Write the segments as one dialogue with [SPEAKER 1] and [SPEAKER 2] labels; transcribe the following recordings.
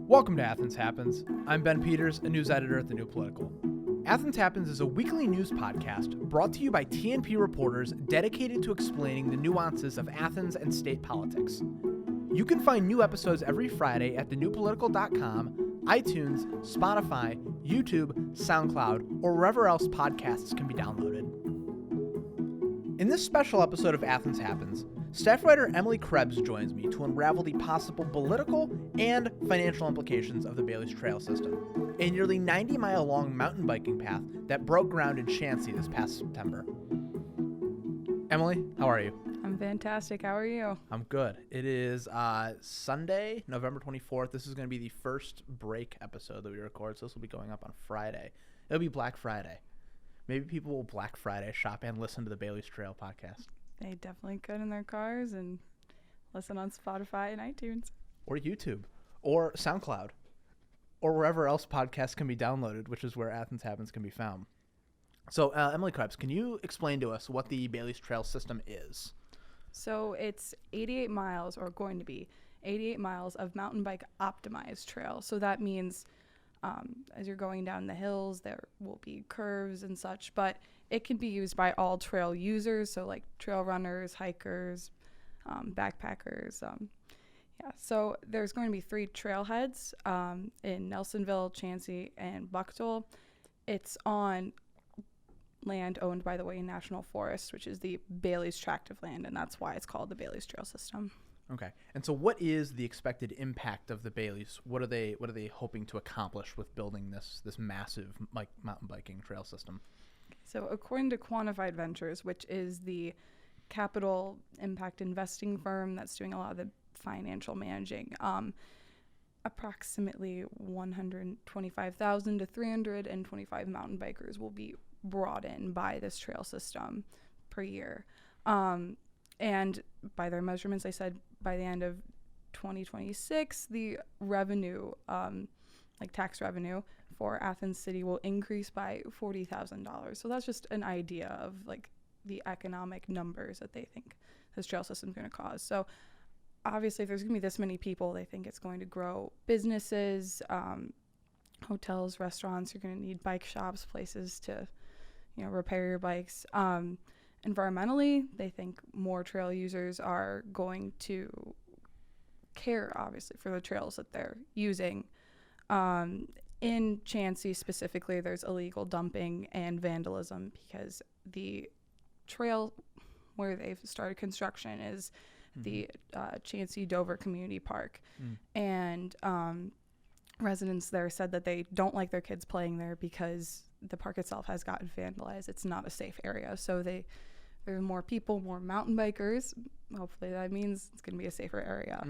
[SPEAKER 1] Welcome to Athens Happens. I'm Ben Peters, a news editor at The New Political. Athens Happens is a weekly news podcast brought to you by TNP reporters dedicated to explaining the nuances of Athens and state politics. You can find new episodes every Friday at thenewpolitical.com, iTunes, Spotify, YouTube, SoundCloud, or wherever else podcasts can be downloaded. In this special episode of Athens Happens, staff writer Emily Crebs joins me to unravel the possible political and financial implications of the Bailey's Trail system, a nearly 90-mile-long mountain biking path that broke ground in Chauncey this past September. Emily, how are you?
[SPEAKER 2] I'm fantastic. How are you?
[SPEAKER 1] I'm good. It is Sunday, November 24th. This is going to be the first break episode that we record, so this will be going up on Friday. It'll be Black Friday. Maybe people will Black Friday shop and listen to the Bailey's Trail podcast.
[SPEAKER 2] They definitely could in their cars and listen on Spotify and iTunes.
[SPEAKER 1] Or YouTube. Or SoundCloud. Or wherever else podcasts can be downloaded, which is where Athens Happens can be found. So, Emily Crebs, can you explain to us what the Bailey's Trail system is?
[SPEAKER 2] So it's 88 miles, or going to be 88 miles of mountain bike optimized trail. So that means as you're going down the hills, there will be curves and such, but it can be used by all trail users, so like trail runners, hikers, backpackers. So there's going to be 3 trailheads in Nelsonville, Chauncey, and Bucktoll. It's on land owned by the Wayne National Forest, which is the Bailey's tract of land, and that's why it's called the Bailey's Trail System.
[SPEAKER 1] Okay. And so what is the expected impact of the Baileys? What are they hoping to accomplish with building this massive mountain biking trail system?
[SPEAKER 2] So according to Quantified Ventures, which is the capital impact investing firm that's doing a lot of the financial managing, approximately 125,000 to 325 mountain bikers will be brought in by this trail system per year. And by their measurements, they said by the end of 2026, the revenue, tax revenue for Athens City will increase by $40,000. So that's just an idea of the economic numbers that they think this trail system is going to cause. So obviously, if there's going to be this many people, they think it's going to grow businesses, hotels, restaurants. You're going to need bike shops, places to, repair your bikes. Environmentally, they think more trail users are going to care, obviously, for the trails that they're using. In Chauncey specifically, there's illegal dumping and vandalism because the trail where they've started construction is the Chauncey Dover Community Park. And residents there said that they don't like their kids playing there because the park itself has gotten vandalized. It's not a safe area. So there are more people, more mountain bikers. Hopefully that means it's going to be a safer area.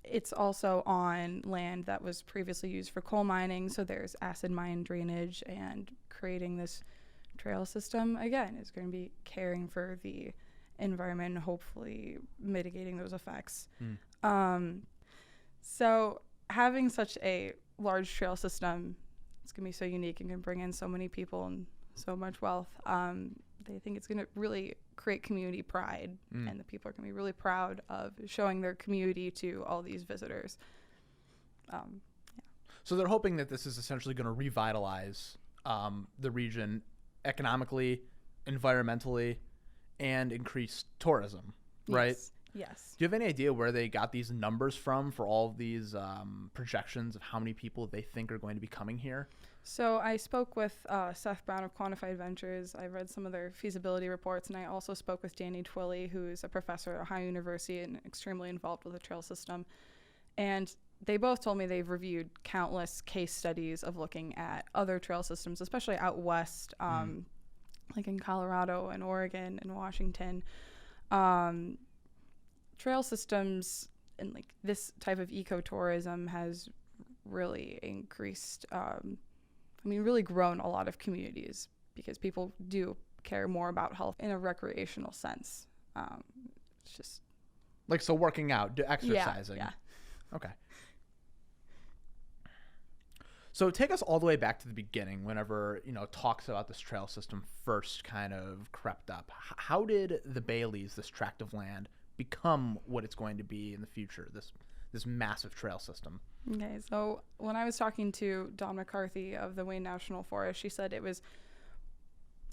[SPEAKER 2] It's also on land that was previously used for coal mining. So there's acid mine drainage, and creating this trail system, again, is going to be caring for the environment and hopefully mitigating those effects. So having such a large trail system, it's going to be so unique and can bring in so many people and so much wealth. They think it's going to really create community pride, and the people are going to be really proud of showing their community to all these visitors.
[SPEAKER 1] So they're hoping that this is essentially going to revitalize the region economically, environmentally, and increase tourism, right?
[SPEAKER 2] Yes.
[SPEAKER 1] Do you have any idea where they got these numbers from for all of these projections of how many people they think are going to be coming here?
[SPEAKER 2] So I spoke with Seth Brown of Quantified Ventures. I read some of their feasibility reports, and I also spoke with Danny Twilley, who is a professor at Ohio University and extremely involved with the trail system. And they both told me they've reviewed countless case studies of looking at other trail systems, especially out west, like in Colorado and Oregon and Washington. Trail systems and this type of ecotourism has really increased, really grown a lot of communities because people do care more about health in a recreational sense. It's just
[SPEAKER 1] so working out, exercising.
[SPEAKER 2] Yeah.
[SPEAKER 1] Okay. So take us all the way back to the beginning, whenever, talks about this trail system first kind of crept up. How did the Baileys, this tract of land, become what it's going to be in the future, this this massive trail system?
[SPEAKER 2] Okay, so when I was talking to Dawn McCarthy of the Wayne National Forest, she said it was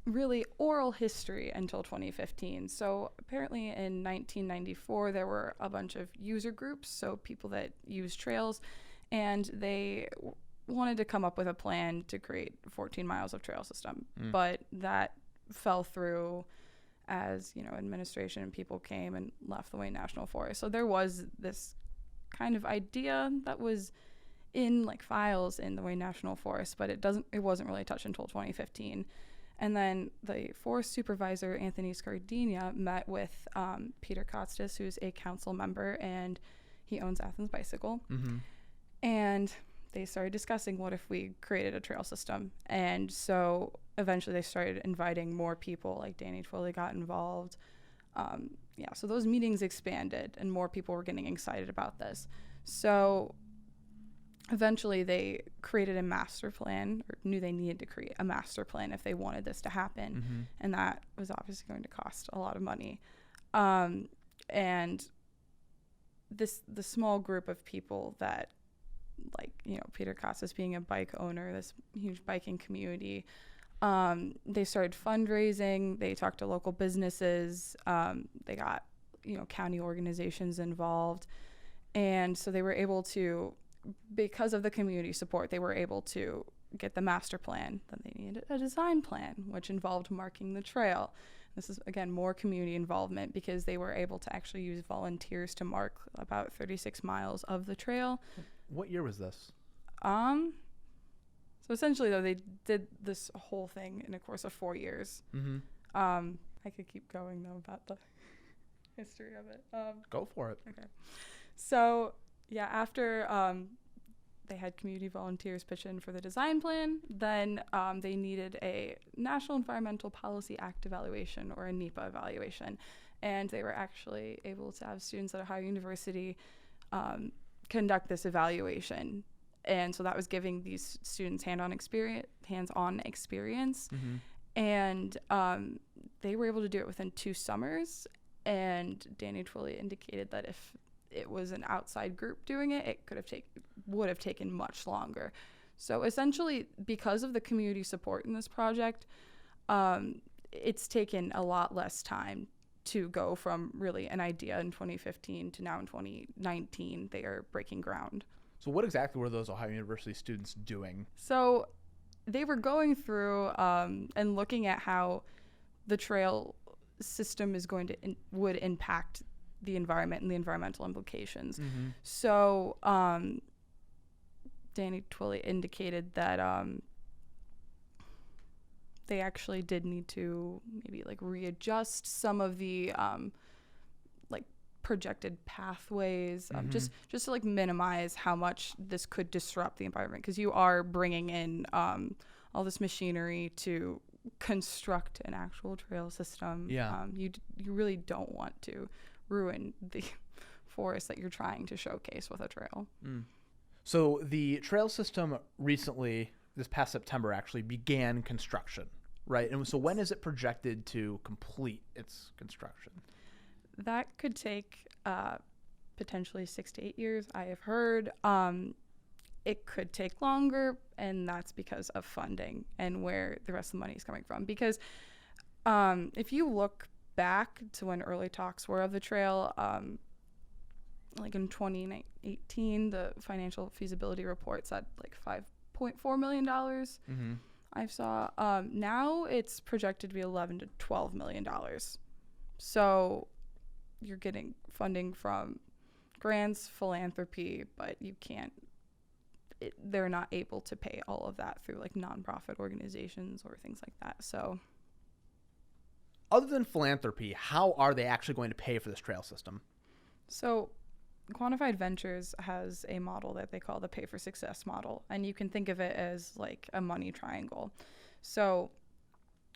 [SPEAKER 2] really oral history until 2015. So apparently in 1994, there were a bunch of user groups, so people that use trails, and they wanted to come up with a plan to create 14 miles of trail system. But that fell through as, administration and people came and left the Wayne National Forest. So there was this kind of idea that was in like files in the Wayne National Forest, but it wasn't really touched until 2015. And then the forest supervisor, Anthony Scardina, met with Peter Kostis, who's a council member, and he owns Athens Bicycle. And they started discussing what if we created a trail system. And so eventually they started inviting more people, like Danny Twilley got involved. So those meetings expanded and more people were getting excited about this. So eventually they created a master plan, or knew they needed to create a master plan if they wanted this to happen. And that was obviously going to cost a lot of money. And the small group of people that, like, Peter Kostis being a bike owner, this huge biking community, they started fundraising. They talked to local businesses. They got, county organizations involved. And so they were able to, because of the community support, they were able to get the master plan. Then they needed a design plan, which involved marking the trail. This is, again, more community involvement because they were able to actually use volunteers to mark about 36 miles of the trail.
[SPEAKER 1] What year was this?
[SPEAKER 2] So essentially, though, they did this whole thing in a course of 4 years. I could keep going, though, about the history of it.
[SPEAKER 1] Go for it.
[SPEAKER 2] Okay. So, yeah, after they had community volunteers pitch in for the design plan, then they needed a National Environmental Policy Act evaluation, or a NEPA evaluation. And they were actually able to have students at Ohio University conduct this evaluation. And so that was giving these students hands-on experience. And they were able to do it within 2 summers. And Danny Twilley indicated that if it was an outside group doing it, it would have taken much longer. So essentially, because of the community support in this project, it's taken a lot less time to go from really an idea in 2015 to now in 2019, they are breaking ground.
[SPEAKER 1] So what exactly were those Ohio University students doing?
[SPEAKER 2] So they were going through and looking at how the trail system would impact the environment and the environmental implications. So Danny Twilley indicated that they actually did need to maybe like readjust some of the like projected pathways, just to like minimize how much this could disrupt the environment, because you are bringing in all this machinery to construct an actual trail system. You really don't want to ruin the forest that you're trying to showcase with a trail.
[SPEAKER 1] So the trail system recently, this past September, actually began construction, right? And so when is it projected to complete its construction?
[SPEAKER 2] That could take potentially 6 to 8 years, I have heard. It could take longer, and that's because of funding and where the rest of the money is coming from. Because if you look back to when early talks were of the trail, like in 2018, the financial feasibility report said like $5.4 million. I saw. Now it's projected to be $11 to $12 million. So you're getting funding from grants, philanthropy, but you can't. They're not able to pay all of that through like nonprofit organizations or things like that. So,
[SPEAKER 1] other than philanthropy, how are they actually going to pay for this trail system?
[SPEAKER 2] So, Quantified Ventures has a model that they call the Pay for Success model, and you can think of it as like a money triangle. So,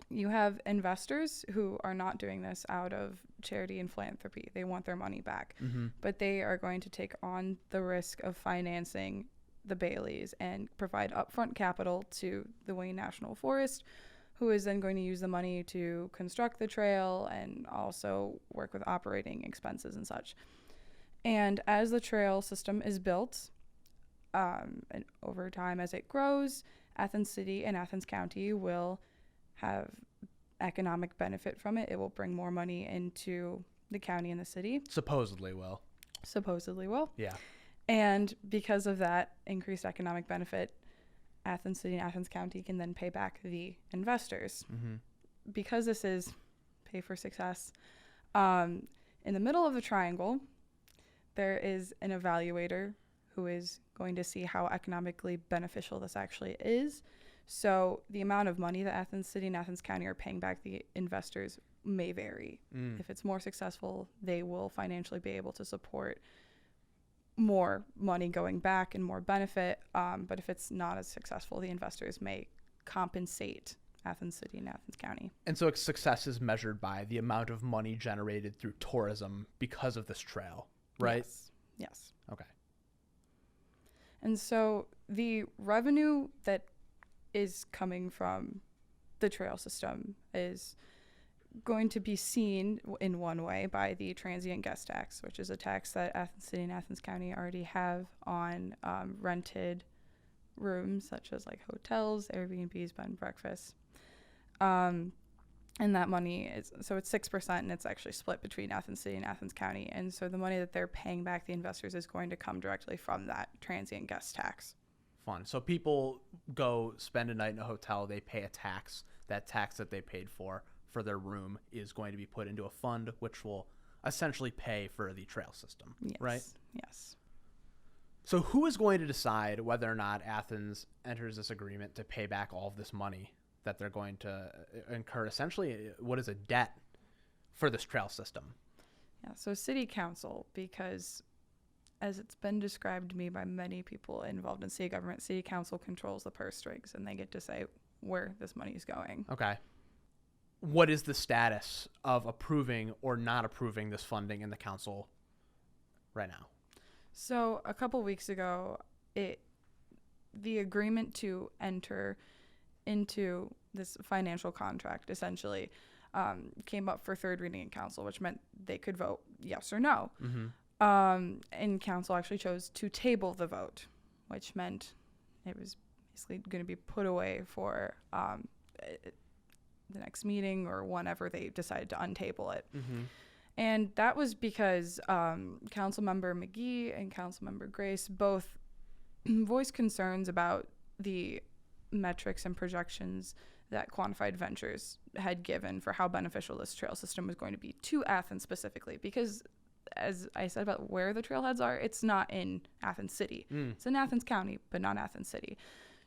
[SPEAKER 2] you have investors who are not doing this out of charity and philanthropy. They want their money back, but they are going to take on the risk of financing the Baileys and provide upfront capital to the Wayne National Forest, who is then going to use the money to construct the trail and also work with operating expenses and such. And as the trail system is built, and over time as it grows, Athens City and Athens County will have economic benefit from it. It will bring more money into the county and the city.
[SPEAKER 1] Supposedly will.
[SPEAKER 2] Yeah. And because of that increased economic benefit, Athens City and Athens County can then pay back the investors.
[SPEAKER 1] Mm-hmm.
[SPEAKER 2] Because this is pay for success, in the middle of the triangle, there is an evaluator who is going to see how economically beneficial this actually is. So the amount of money that Athens City and Athens County are paying back the investors may vary. If it's more successful, they will financially be able to support more money going back and more benefit. But if it's not as successful, the investors may compensate Athens City and Athens County.
[SPEAKER 1] And so success is measured by the amount of money generated through tourism because of this trail, right?
[SPEAKER 2] Yes.
[SPEAKER 1] Okay.
[SPEAKER 2] And so the revenue that is coming from the trail system is going to be seen in one way by the transient guest tax, which is a tax that Athens City and Athens County already have on rented rooms, such as like hotels, Airbnbs, bed and breakfast. And that money is, so it's 6%, and it's actually split between Athens City and Athens County. And so the money that they're paying back the investors is going to come directly from that transient guest tax.
[SPEAKER 1] Fun. So people go spend a night in a hotel, they pay a tax. That tax that they paid for their room is going to be put into a fund, which will essentially pay for the trail system, right?
[SPEAKER 2] Yes.
[SPEAKER 1] So who is going to decide whether or not Athens enters this agreement to pay back all of this money that they're going to incur? Essentially, what is a debt for this trail system?
[SPEAKER 2] Yeah, so city council, because as it's been described to me by many people involved in city government, city council controls the purse strings, and they get to say where this money is going.
[SPEAKER 1] Okay. What is the status of approving or not approving this funding in the council right now?
[SPEAKER 2] So a couple weeks ago, the agreement to enter into this financial contract essentially came up for third reading in council, which meant they could vote yes or no.
[SPEAKER 1] Mm-hmm.
[SPEAKER 2] And council actually chose to table the vote, which meant it was basically going to be put away for the next meeting or whenever they decided to untable it.
[SPEAKER 1] Mm-hmm.
[SPEAKER 2] And that was because Councilmember McGee and Councilmember Grace both voiced concerns about the metrics and projections that Quantified Ventures had given for how beneficial this trail system was going to be to Athens specifically. Because, as I said about where the trailheads are, it's not in Athens City. It's in Athens County, but not Athens City.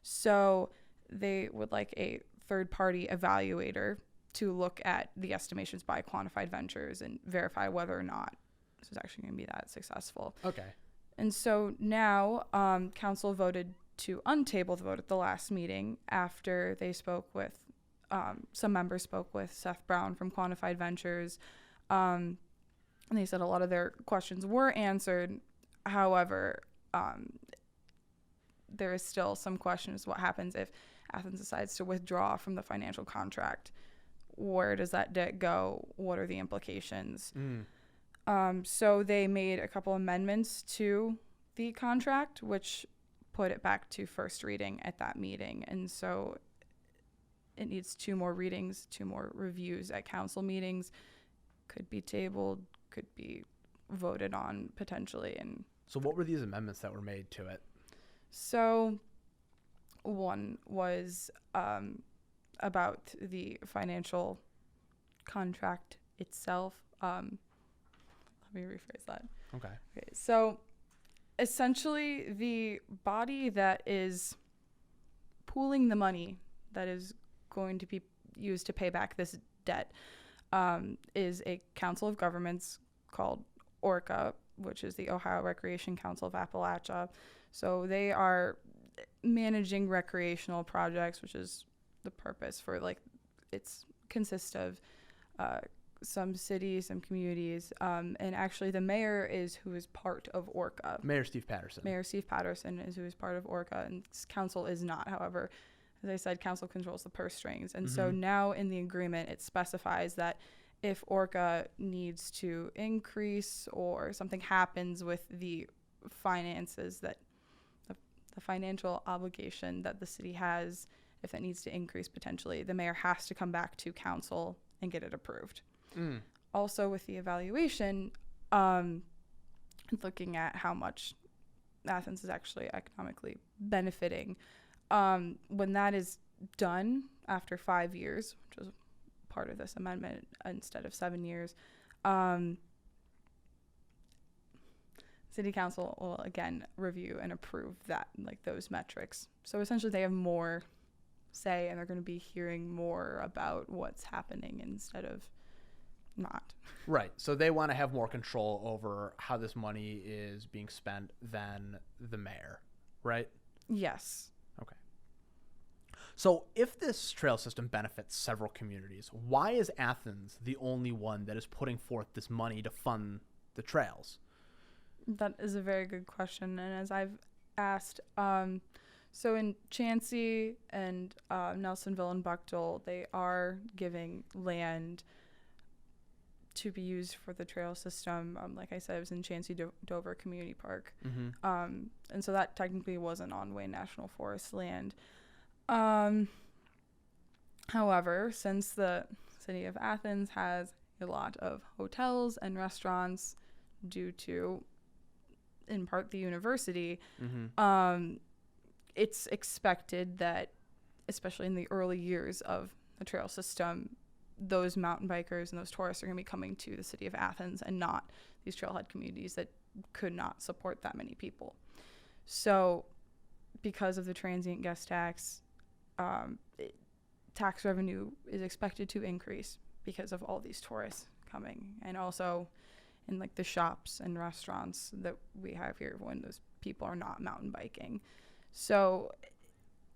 [SPEAKER 2] So they would like a third-party evaluator to look at the estimations by Quantified Ventures and verify whether or not this is actually going to be that successful.
[SPEAKER 1] Okay.
[SPEAKER 2] And so now council voted to untable the vote at the last meeting after they spoke with, some members spoke with Seth Brown from Quantified Ventures. And they said a lot of their questions were answered. However, there is still some questions what happens if Athens decides to withdraw from the financial contract. Where does that debt go? What are the implications? So they made a couple amendments to the contract, which put it back to first reading at that meeting. And so it needs 2 more readings, 2 more reviews at council meetings. Could be tabled, could be voted on potentially. And
[SPEAKER 1] so what were these amendments that were made to it?
[SPEAKER 2] So one was about the financial contract itself. Let me rephrase that.
[SPEAKER 1] Okay.
[SPEAKER 2] So essentially the body that is pooling the money that is going to be used to pay back this debt is a council of governments called ORCA, which is the Ohio Recreation Council of Appalachia. So they are managing recreational projects, which is the purpose for, like, it's consists of some cities, some communities, and actually the mayor is who is part of ORCA.
[SPEAKER 1] Mayor Steve Patterson.
[SPEAKER 2] Mayor Steve Patterson is who is part of ORCA, and council is not. However, as I said, council controls the purse strings. And so now in the agreement, it specifies that if Orca needs to increase or something happens with the finances, that the financial obligation that the city has, if it needs to increase potentially, the mayor has to come back to council and get it approved. Also with the evaluation, looking at how much Athens is actually economically benefiting, when that is done after 5 years, which is part of this amendment instead of 7 years, City Council will again review and approve that, like those metrics. So essentially they have more say and they're going to be hearing more about what's happening instead of not.
[SPEAKER 1] Right. So they want to have more control over how this money is being spent than the mayor, right?
[SPEAKER 2] Yes.
[SPEAKER 1] Okay. So if this trail system benefits several communities, why is Athens the only one that is putting forth this money to fund the trails?
[SPEAKER 2] That is a very good question. And as I've asked, so in Chauncey and Nelsonville and Buckdale, they are giving land to be used for the trail system. Like I said, it was in Chauncey Dover Community Park. And so that technically wasn't on Wayne National Forest land. However, since the city of Athens has a lot of hotels and restaurants due to, in part, the university, it's expected that, especially in the early years of the trail system, those mountain bikers and those tourists are going to be coming to the city of Athens and not these trailhead communities that could not support that many people. So because of the transient guest tax, tax revenue is expected to increase because of all these tourists coming, and also in like the shops and restaurants that we have here when those people are not mountain biking. So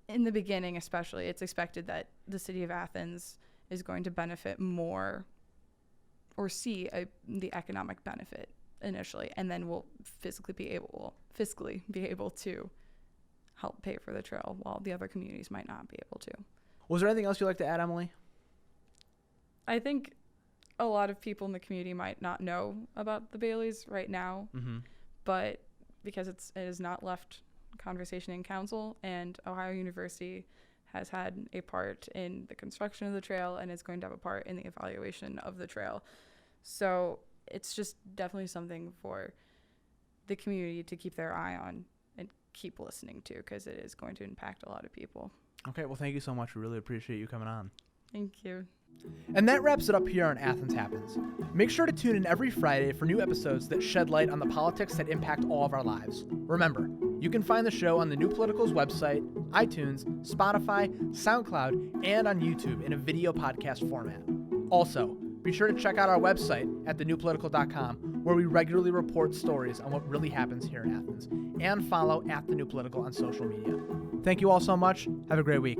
[SPEAKER 2] in the beginning especially, it's expected that the city of Athens is going to benefit more or see the economic benefit initially, and then we'll fiscally be able to help pay for the trail while the other communities might not be able to.
[SPEAKER 1] Was there anything else you'd like to add, Emily?
[SPEAKER 2] I think a lot of people in the community might not know about the Baileys right now, but because it is not left conversation in council, and Ohio University has had a part in the construction of the trail and is going to have a part in the evaluation of the trail. So it's just definitely something for the community to keep their eye on and keep listening to, because it is going to impact a lot of people.
[SPEAKER 1] Okay, well, thank you so much. We really appreciate you coming on.
[SPEAKER 2] Thank you.
[SPEAKER 1] And that wraps it up here on Athens Happens. Make sure to tune in every Friday for new episodes that shed light on the politics that impact all of our lives. Remember, you can find the show on the New Political's website, iTunes, Spotify, SoundCloud, and on YouTube in a video podcast format. Also, be sure to check out our website at thenewpolitical.com, where we regularly report stories on what really happens here in Athens, and follow @thenewpolitical on social media. Thank you all so much. Have a great week.